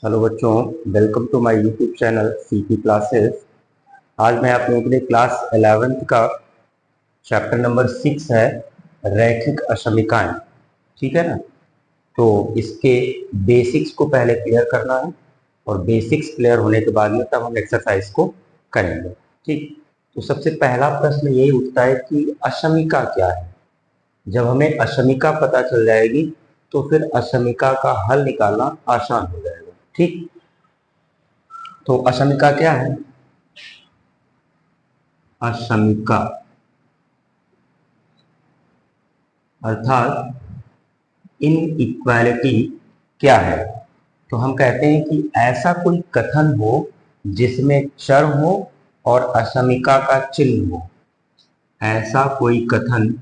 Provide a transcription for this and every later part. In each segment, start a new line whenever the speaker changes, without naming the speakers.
Hello बच्चों, welcome to my YouTube channel CP classes. आज मैं आप लोगों के लिए क्लास 11th का चैप्टर नंबर 6 है, रैखिक असमीकाएं। ठीक है ना। तो इसके बेसिक्स को पहले क्लियर करना है और बेसिक्स क्लियर होने के बाद में तब हम एक्सरसाइज को करेंगे। ठीक। तो सबसे पहला प्रश्न यही उठता है कि असमीका क्या है। जब हमें असमीका पता चल जाएगी तो फिर असमीका का हल निकालना आसान हो जाएगा। ठीक। तो असमीका क्या है? असमीका अर्थात इनइक्वालिटी क्या है? तो हम कहते हैं कि ऐसा कोई कथन हो जिसमें चर हो और असमीका का चिन्ह हो। ऐसा कोई कथन,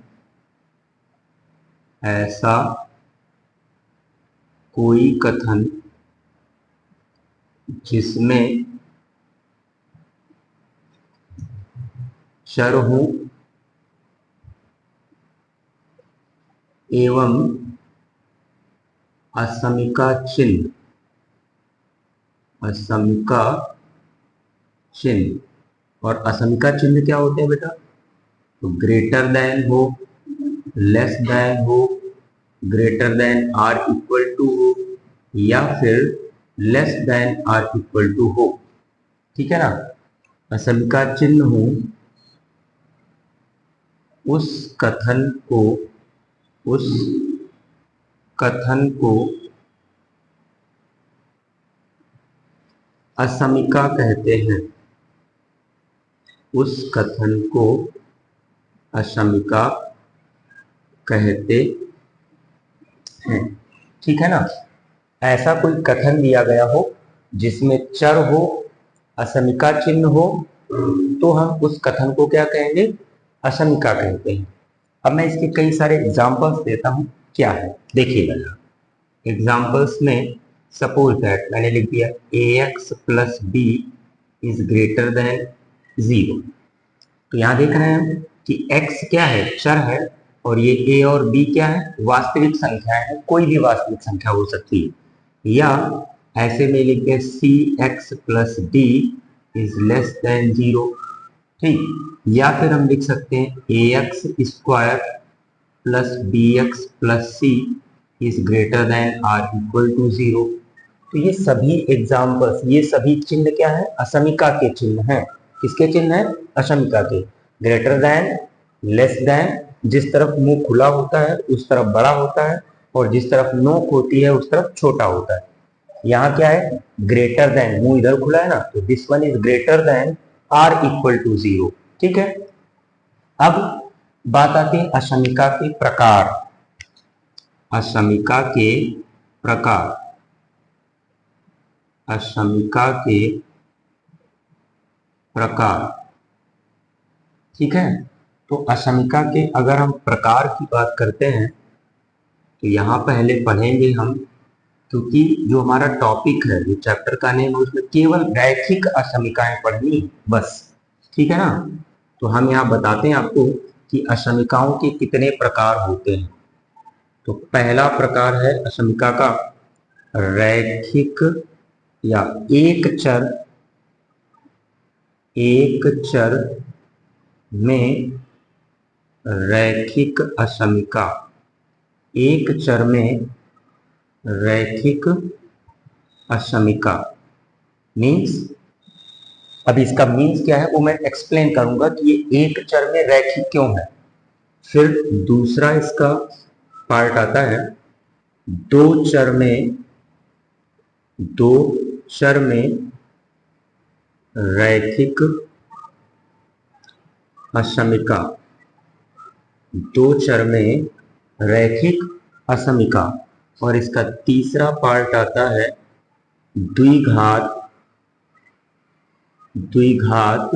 ऐसा कोई कथन जिसमें चर हो एवं असमीका चिन्ह, असमीका चिन्ह। और असमीका चिन्ह क्या होते हैं बेटा? तो ग्रेटर देन हो, लेस देन हो, greater than or equal to हो, या फिर less than or equal to हो। ठीक है ना। असमीका चिन्ह हो उस कथन को, उस कथन को असमीका कहते हैं। उस कथन को असमीका कहते हैं। ठीक है ना। ऐसा कोई कथन दिया गया हो जिसमें चर हो, असमीका चिन्ह हो, तो हम उस कथन को क्या कहेंगे? असमीका कहते हैं। अब मैं इसके कई सारे एग्जांपल्स देता हूं। क्या है देखिएगा। एग्जांपल्स में सपोज दैट मैंने लिख दिया A X plus B is greater than 0। तो यहाँ देख रहे हैं कि x क्या है? चर है। और ये a और b क्या है? वास्तविक संख्या है। कोई भी वास्तविक संख्या हो सकती है। या ऐसे में लिख दे C X plus D is less than 0। ठीक। या फिर हम लिख सकते हैं A X square plus B X plus C is greater than or equal to 0। तो ये सभी एग्जाम्पल्स, ये सभी चिन्ह क्या है? असमीका के चिन्ह हैं। किसके चिन्ह हैं? असमीका के। ग्रेटर देन, लेस देन, जिस तरफ मुंह खुला होता है उस तरफ बड़ा होता है, और जिस तरफ नोक होती है उस तरफ छोटा होता है। यहाँ क्या है? ग्रेटर देन, मुंह इधर खुला है ना, तो this one is greater than or equal to 0। ठीक है। अब बात आती है असमीका के प्रकार। असमीका के प्रकार, असमीका के प्रकार। ठीक है। तो असमीका के अगर हम प्रकार की बात करते हैं तो यहां पहले पढ़ेंगे हम, क्योंकि जो हमारा टॉपिक है, जो चैप्टर का नेम है, उसमें केवल रैखिक असमीकाएं पढ़नी बस। ठीक है ना। तो हम यहाँ बताते हैं आपको कि असमीकाओं के कितने प्रकार होते हैं। तो पहला प्रकार है असमीका का रैखिक या एक चर, एक चर में रैखिक असमीका। एक चर में रैखिक असमीका मीन्स, अब इसका मीन्स क्या है वो मैं एक्सप्लेन करूंगा कि ये एक चर में रैखिक क्यों है। फिर दूसरा इसका पार्ट आता है दो चर में, दो चर में रैखिक असमीका। दो चर में रैखिक असमीका। और इसका तीसरा पार्ट आता है द्विघात, द्विघात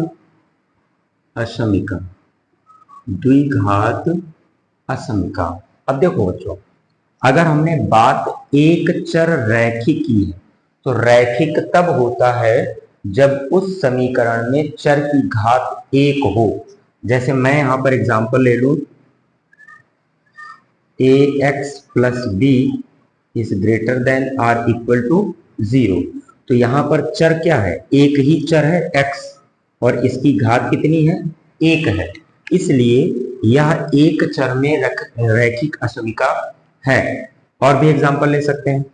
असमीका। द्विघात असमीका। अब देखो बच्चों, अगर हमने बात एक चर रैखिक की है तो रैखिक तब होता है जब उस समीकरण में चर की घात एक हो। जैसे मैं यहां पर एग्जांपल ले लूं, A X plus B is greater than or equal to 0। तो यहाँ पर चर क्या है, एक ही चर है x, और इसकी घात कितनी है, 1 है। इसलिए यह एक चर में रैखिक असमिका है। और भी एग्जांपल ले सकते हैं,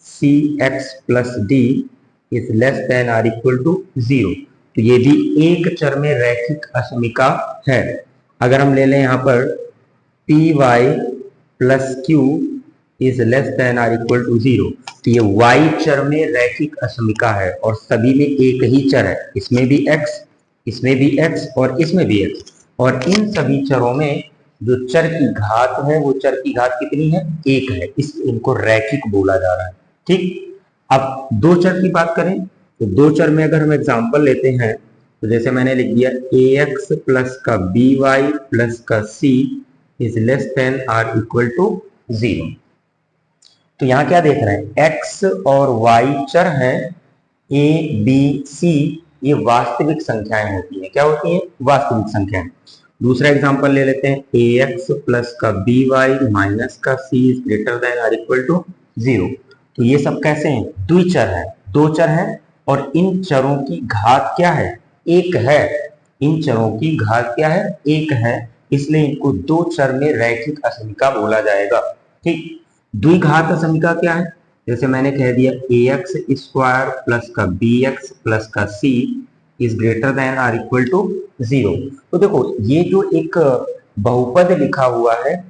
cx plus D is less than or equal to 0। तो ये भी एक चर में रैखिक असमिका है। अगर हम ले लें यहाँ पर P Y plus Q is less than or equal to 0, तो ये y चर में रैखिक असमिका है और सभी में एक ही चर है, इसमें भी x, इसमें भी x और इसमें भी x। और इन सभी चरों में जो चर की घात है वो चर की घात कितनी है, 1 है, इसलिए इनको रैखिक बोला जा रहा है। ठीक, अब दो चर की बात करें तो दो चर में अगर हम एग्जांपल लेते हैं तो जैसे मैंने लिख दिया ax प्लस का by प्लस का c is less than or equal to 0। तो यहाँ क्या देख रहे हैं, x और y चर है, a b c ये वास्तविक संख्याएं होती हैं। क्या होती हैं, वास्तविक संख्याएं। दूसरा एग्जांपल ले लेते हैं, ax प्लस का by माइनस का c is greater than or equal to 0। तो ये सब कैसे हैं, द्विचर है, दो चर है और इन चरों की घात क्या है, 1 है। इन चरों की घात क्या है, 1 है, इसलिए इनको दो चर में रैखिक असमिका बोला जाएगा। ठीक, द्विघात असमिका क्या है, जैसे मैंने कह दिया ax स्क्वायर प्लस का bx प्लस का c is greater than or equal to 0। तो देखो ये जो एक बहुपद लिखा हुआ है,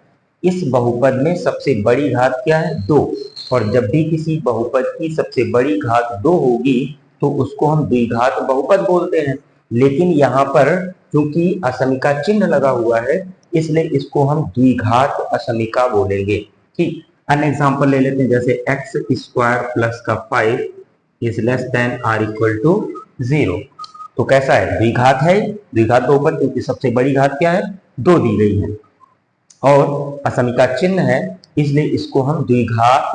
इस बहुपद में सबसे बड़ी घात क्या है, 2, और जब भी किसी बहुपद की सबसे बड़ी घात 2 होगी तो उसको हम द्विघात बहुपद बोलते हैं। लेकिन यहाँ पर क्योंकि असमिका चिन्ह लगा हुआ है इसलिए इसको हम द्विघात असमिका बोलेंगे। ठीक, अन्य एग्जांपल ले लेते हैं, जैसे x स्क्वायर प्लस का 5 is less than or equal to 0। तो कैसा है, द्विघात है, द्विघात बहुपद, क्योंकि सबसे बड़ी घात क्या है, 2 दी गई है और असमिका चिन्ह है, इसलिए इसको हम द्विघात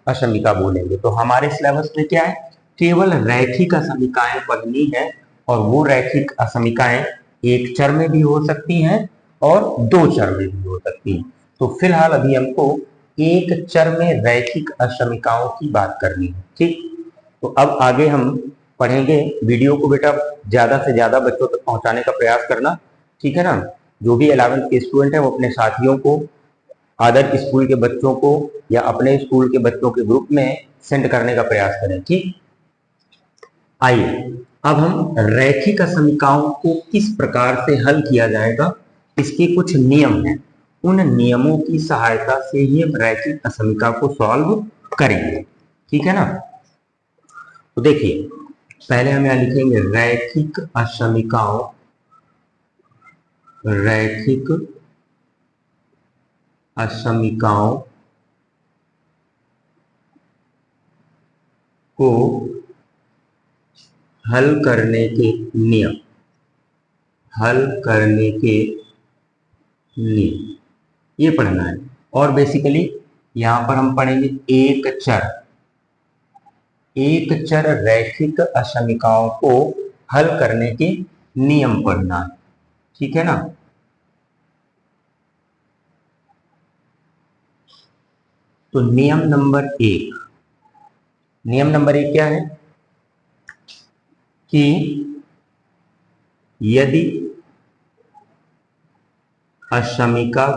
असमिका बोलेंगे। तो हमारे सिलेबस में क्या है, केवल रैखिक असमिकाएं पढ़नी है, और वो रैखिक असमिकाएं एक चर में भी हो सकती हैं और दो चर में भी हो सकती हैं। तो फिलहाल अभी हमको एक चर में रैखिक असमिकाओं की बात करनी है। ठीक, तो अब आगे हम पढ़ेंगे। वीडियो को बेटा ज्यादा से ज्यादा बच्चों तक पहुंचाने का प्रयास करना, ठीक है ना। जो भी 11वीं के स्टूडेंट है वो अपने साथियों को, अदर स्कूल के बच्चों को या अपने स्कूल के बच्चों के ग्रुप में सेंड करने का प्रयास करें। ठीक, आइए अब हम रैखिक असमिकाओं को किस प्रकार से हल किया जाएगा, इसके कुछ नियम हैं, उन नियमों की सहायता से ही हम रैखिक असमिका को सॉल्व करेंगे। ठीक है ना। तो देखिए पहले हम यहां लिखेंगे रैखिक असमिकाओं, रैखिक असमिकाओं को हल करने के नियम, हल करने के नियम ये पढ़ना है। और बेसिकली यहां पर हम पढ़ेंगे एक चर, एक चर रैखिक असमिकाओं को हल करने के नियम पढ़ना है। ठीक है ना। तो नियम नंबर 1, नियम नंबर 1 क्या है कि यदि असमिका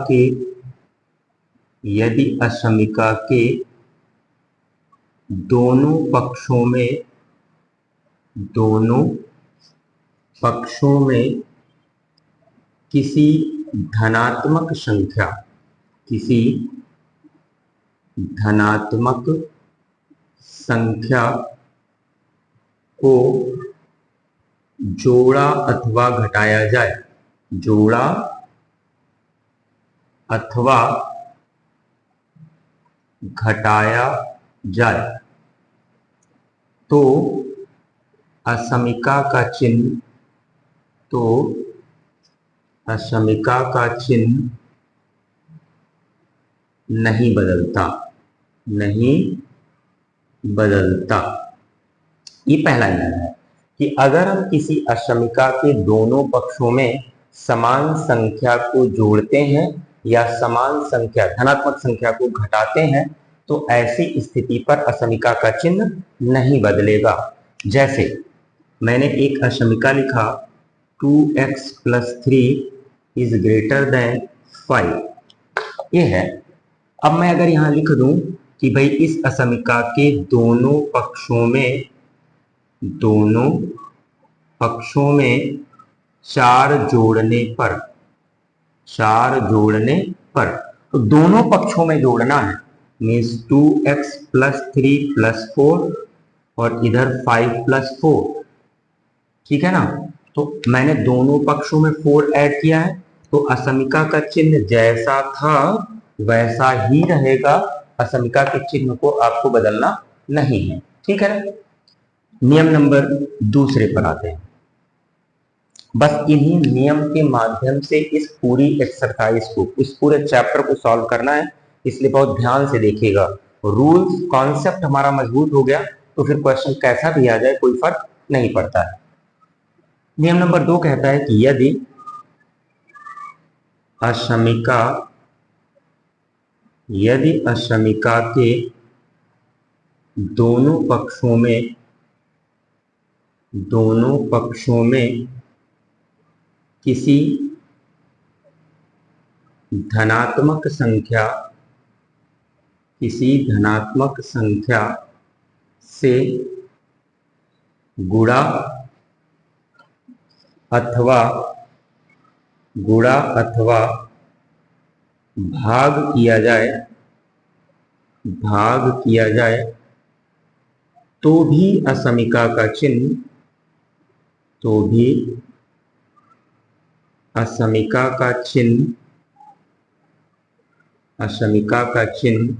के दोनों पक्षों में किसी धनात्मक संख्या को जोड़ा अथवा घटाया जाए, जोड़ा अथवा घटाया जाए, तो असमिका का चिन्ह नहीं बदलता। ये पहला नियम है कि अगर हम किसी असमिका के दोनों पक्षों में समान संख्या को जोड़ते हैं या समान संख्या धनात्मक संख्या को घटाते हैं तो ऐसी स्थिति पर असमिका का चिन्ह नहीं बदलेगा। जैसे मैंने एक असमिका लिखा 2x + 3 इज ग्रेटर देन 5, ये है। अब मैं अगर यहां लिख दूं कि भाई इस असमिका के दोनों पक्षों में 4 जोड़ने पर, तो दोनों पक्षों में जोड़ना है, मीन्स 2x + 3 + 4 और इधर 5 + 4, ठीक है ना। तो मैंने दोनों पक्षों में 4 ऐड किया है, तो असमिका का चिन्ह जैसा था वैसा ही रहेगा। असमिका के चिन्ह को आपको बदलना नहीं है, ठीक है ना। नियम नंबर दूसरे पर आते हैं। बस इन्हीं नियम के माध्यम से इस पूरी एक्सरसाइज को, इस पूरे चैप्टर को सॉल्व करना है, इसलिए बहुत ध्यान से देखिएगा। रूल्स कॉन्सेप्ट हमारा मजबूत हो गया तो फिर क्वेश्चन कैसा भी आ जाए कोई फर्क नहीं पड़ता है। नियम नंबर 2 कहता है कि यदि असमिका के दोनों पक्षों में किसी धनात्मक संख्या से गुणा अथवा भाग किया जाए तो भी असमिका का चिन्ह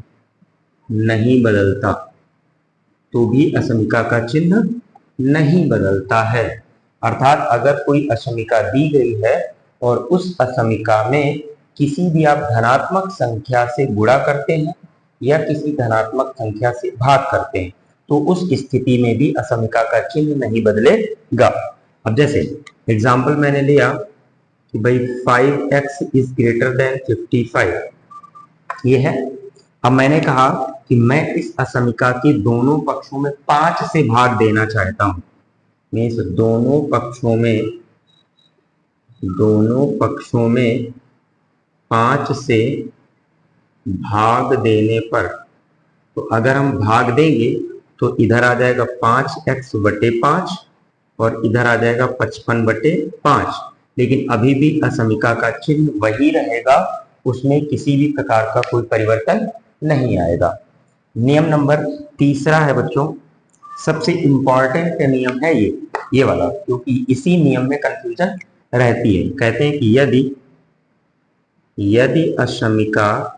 नहीं बदलता, तो भी असमिका का चिन्ह नहीं बदलता है। अर्थात अगर कोई असमिका दी गई है और उस असमिका में किसी भी आप धनात्मक संख्या से गुणा करते हैं या किसी धनात्मक संख्या से भाग करते हैं, तो उस स्थिति में भी असमिका का चिन्ह नहीं बदलेगा। अब जैसे एग्जाम्पल मैंने लिया कि भाई 5x इज ग्रेटर देन 55, ये है। अब मैंने कहा कि मैं इस असमिका के दोनों पक्षों में 5 से भाग देना चाहता हूं, मीन्स दोनों पक्षों में 5 से भाग देने पर, तो अगर हम भाग देंगे तो इधर आ जाएगा 5x/5 और इधर आ जाएगा 55/5, लेकिन अभी भी असमिका का चिन्ह वही रहेगा, उसमें किसी भी प्रकार का कोई परिवर्तन नहीं आएगा। नियम नंबर 3 है बच्चों, सबसे इंपॉर्टेंट नियम है ये वाला, क्योंकि इसी नियम में कंफ्यूजन रहती है। कहते हैं कि यदि असमिका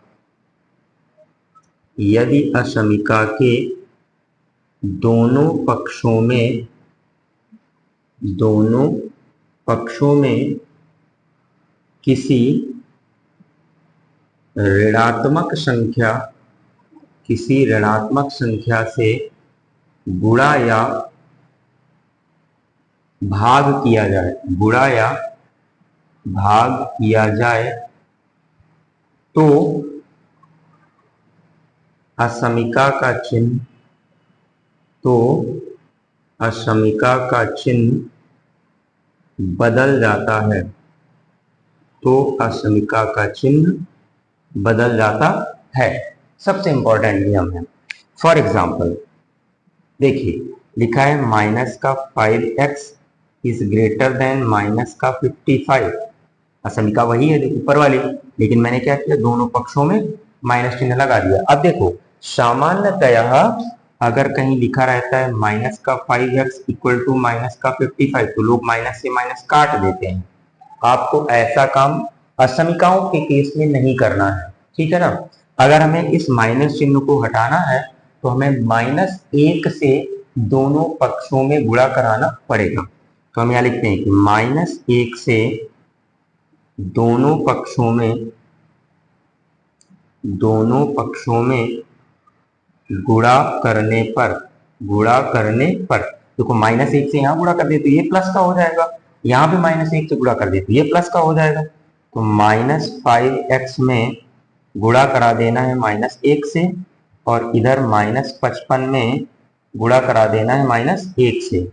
के दोनों पक्षों में किसी ऋणात्मक संख्या से गुणा या भाग किया जाए तो असमिका का चिन्ह बदल जाता है, सबसे इंपॉर्टेंट नियम है। फॉर एग्जाम्पल देखिए, लिखा है -5x इज ग्रेटर देन -55, असमिका वही है ऊपर वाली, लेकिन मैंने क्या किया, दोनों पक्षों में माइनस चिन्ह लगा दिया। अब देखो, सामान्यतः अगर कहीं लिखा रहता है -5x = -55, तो लोग माइनस से माइनस काट देते हैं। आपको ऐसा काम असमिकाओं के केस में नहीं करना है, ठीक है ना। अगर हमें इस माइनस चिन्ह को हटाना है तो हमें -1 से दोनों पक्षों में गुणा कराना पड़ेगा। तो हम यहाँ लिखते हैं कि -1 से दोनों पक्षों में गुणा करने पर देखो, -1 से यहाँ गुणा कर दे तो ये प्लस का हो जाएगा, यहाँ भी -1 से गुणा कर दे तो ये प्लस का हो जाएगा। तो -5x में गुणा करा देना है -1 से, और इधर -55 में गुणा करा देना है -1 से।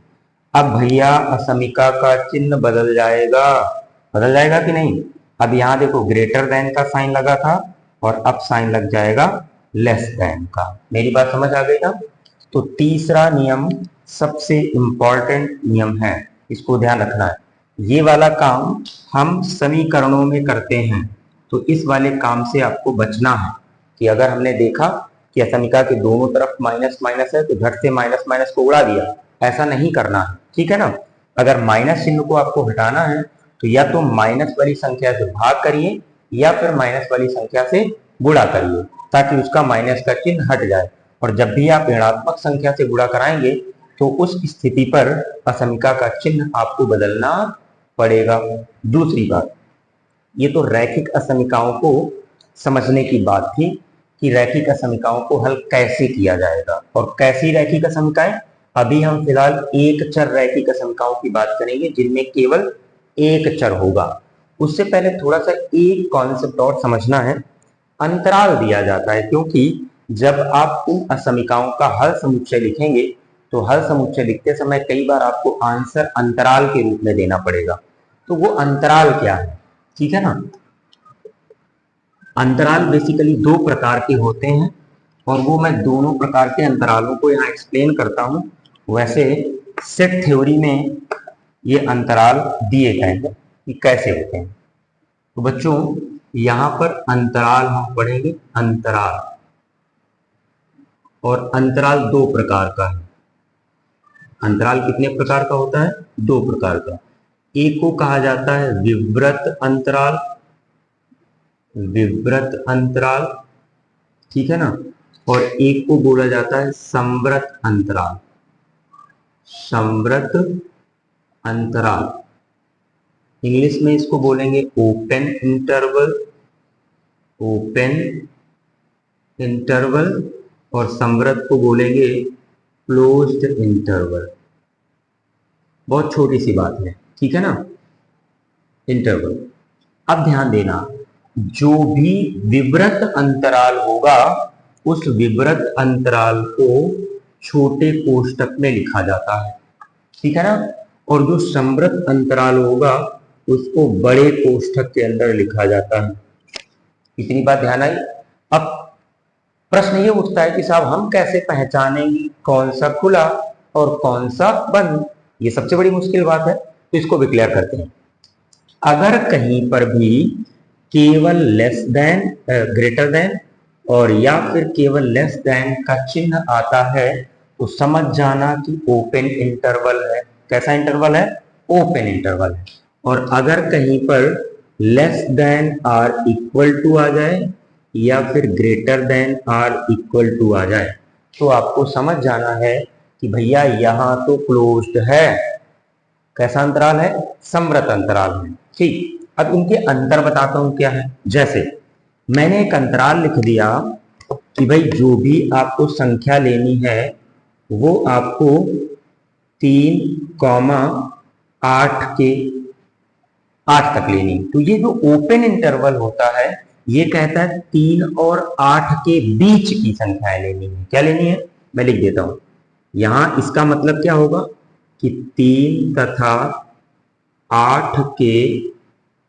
अब भैया असमिका का चिन्ह बदल जाएगा कि नहीं? अब यहाँ देखो ग्रेटर देन का साइन लगा था और अब साइन लग जाएगा लेस देन का। मेरी बात समझ आ गई ना? तो तीसरा नियम सबसे इंपॉर्टेंट नियम है, इसको ध्यान रखना है। ये वाला काम हम समीकरणों में करते हैं, तो इस वाले काम से आपको बचना है कि अगर हमने देखा कि असमिका के दोनों तरफ माइनस माइनस है तो झट से माइनस माइनस को उड़ा दिया, ऐसा नहीं करना है, ठीक है ना? अगर माइनस चिन्ह को आपको हटाना है तो या तो माइनस वाली संख्या से भाग करिए या फिर माइनस वाली संख्या से गुणा करिए, ताकि उसका माइनस का चिन्ह हट जाए। और जब भी आप ऋणात्मक संख्या से गुणा कराएंगे तो उस स्थिति पर असमिका का चिन्ह आपको बदलना पड़ेगा। दूसरी बात, ये तो रैखिक असमिकाओं को समझने की बात थी कि रैखिक असमिकाओं को हल कैसे किया जाएगा और कैसी रैखिक असमिकाएं। अभी हम फिलहाल एक चर रैखिक असमिकाओं की बात करेंगे जिनमें केवल एक चर होगा। उससे पहले थोड़ा सा एक कॉन्सेप्ट और समझना है। अंतराल दिया जाता है क्योंकि जब आप उन असमिकाओं का हल समुच्चय लिखेंगे तो हल समुच्चय लिखते समय कई बार आपको आंसर अंतराल के रूप में देना पड़ेगा। तो वो अंतराल क्या है, ठीक है ना? अंतराल बेसिकली दो प्रकार के होते हैं और वो मैं दोनों प्रकार के अंतरालों को यहाँ एक्सप्लेन करता हूँ। वैसे सेट थ्योरी में ये अंतराल दिए गए हैं कि कैसे होते हैं। तो बच्चों यहाँ पर अंतराल हम पढ़ेंगे, अंतराल, और अंतराल दो प्रकार का है। अंतराल कितने प्रकार का होता है? दो प्रकार का। एक को कहा जाता है विव्रत अंतराल, विव्रत अंतराल, ठीक है ना? और एक को बोला जाता है संव्रत अंतराल, संव्रत अंतराल। इंग्लिश में इसको बोलेंगे ओपन इंटरवल, ओपन इंटरवल, और संव्रत को बोलेंगे क्लोज्ड इंटरवल। बहुत छोटी सी बात है, ठीक है ना? इंटरवल। अब ध्यान देना, जो भी विव्रत अंतराल होगा उस विव्रत अंतराल को छोटे कोष्ठक में लिखा जाता है, ठीक है ना? और जो संव्रत अंतराल होगा उसको बड़े कोष्ठक के अंदर लिखा जाता है। इतनी बात ध्यान आई? अब प्रश्न ये उठता है कि साहब हम कैसे पहचानेंगे कौन सा खुला और कौन सा बंद? ये सबसे बड़ी मुश्किल बात है, तो इसको भी क्लियर करते हैं। अगर कहीं पर भी केवल लेस देन, ग्रेटर देन और या फिर केवल लेस देन का चिन्ह आता है तो समझ जाना कि ओपन इंटरवल है। कैसा इंटरवल है? ओपन इंटरवल है। और अगर कहीं पर less than or equal to आ जाए या फिर greater than or equal to आ जाए तो आपको समझ जाना है कि भैया यहाँ तो क्लोज्ड है। कैसा अंतराल है? संव्रत अंतराल है। ठीक, अब इनके अंतर बताता हूं क्या है। जैसे मैंने एक अंतराल लिख दिया कि भाई जो भी आपको संख्या लेनी है वो आपको 3,8 के 8 तक लेनी। तो ये जो ओपन इंटरवल होता है ये कहता है 3 और 8 के बीच की संख्याएं लेनी है। क्या लेनी है? मैं लिख देता हूं। यहां इसका मतलब क्या होगा कि 3 तथा 8 के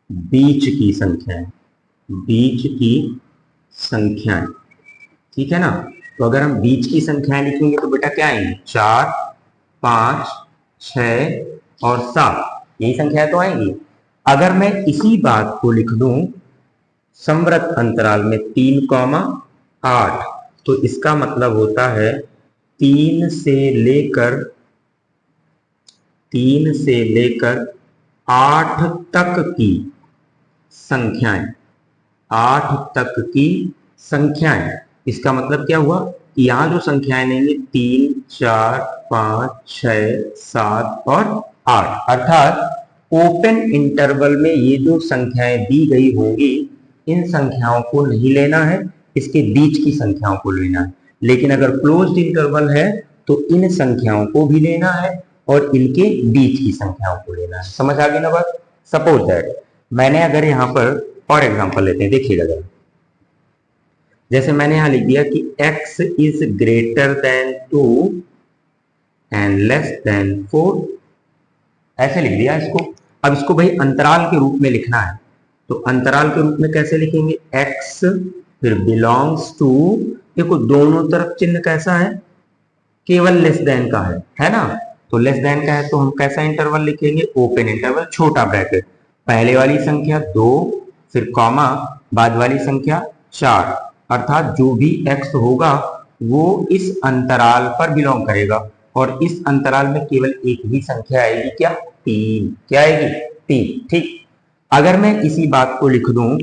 बीच की संख्याएं, बीच की संख्याएं, ठीक है ना? तो अगर हम बीच की संख्याएं लिखेंगे तो बेटा क्या आएंगी? 4, 5, 6 और 7, यही संख्याएं तो आएंगी। अगर मैं इसी बात को लिख दूं संव्रत अंतराल में 3,8 तो इसका मतलब होता है 3 से लेकर 8 तक की संख्याएं, 8 तक की संख्याएं। इसका मतलब क्या हुआ? यहां जो संख्याएं लेंगे 3, 4, 5, 6, 7 और 8, अर्थात ओपन इंटरवल में ये जो संख्याएं दी गई होंगी इन संख्याओं को नहीं लेना है, इसके बीच की संख्याओं को लेना है। लेकिन अगर क्लोज्ड इंटरवल है तो इन संख्याओं को भी लेना है और इनके बीच की संख्याओं को लेना है। समझ आ गई ना बात? सपोज दैट मैंने अगर यहाँ पर और एग्जांपल लेते हैं, देखिएगा जरा। जैसे मैंने यहां लिख दिया कि x is greater then 2 and less than 4, ऐसे लिख दिया इसको। अब इसको भाई अंतराल के रूप में लिखना है, तो अंतराल के रूप में कैसे लिखेंगे, x फिर बिलोंग्स टू, देखो दोनों तरफ चिन्ह कैसा है, केवल लेस देन का है ना। तो लेस देन का है तो हम कैसा इंटरवल लिखेंगे, ओपन इंटरवल छोटा ब्रैकेट, पहले वाली संख्या 2 फिर कॉमा बाद वाली संख्या 4, अर्थात जो भी x होगा वो इस अंतराल पर बिलोंग करेगा, और इस अंतराल में केवल एक ही संख्या आएगी, क्या 3, क्या आएगी 3। ठीक, अगर मैं इसी बात को लिख दूं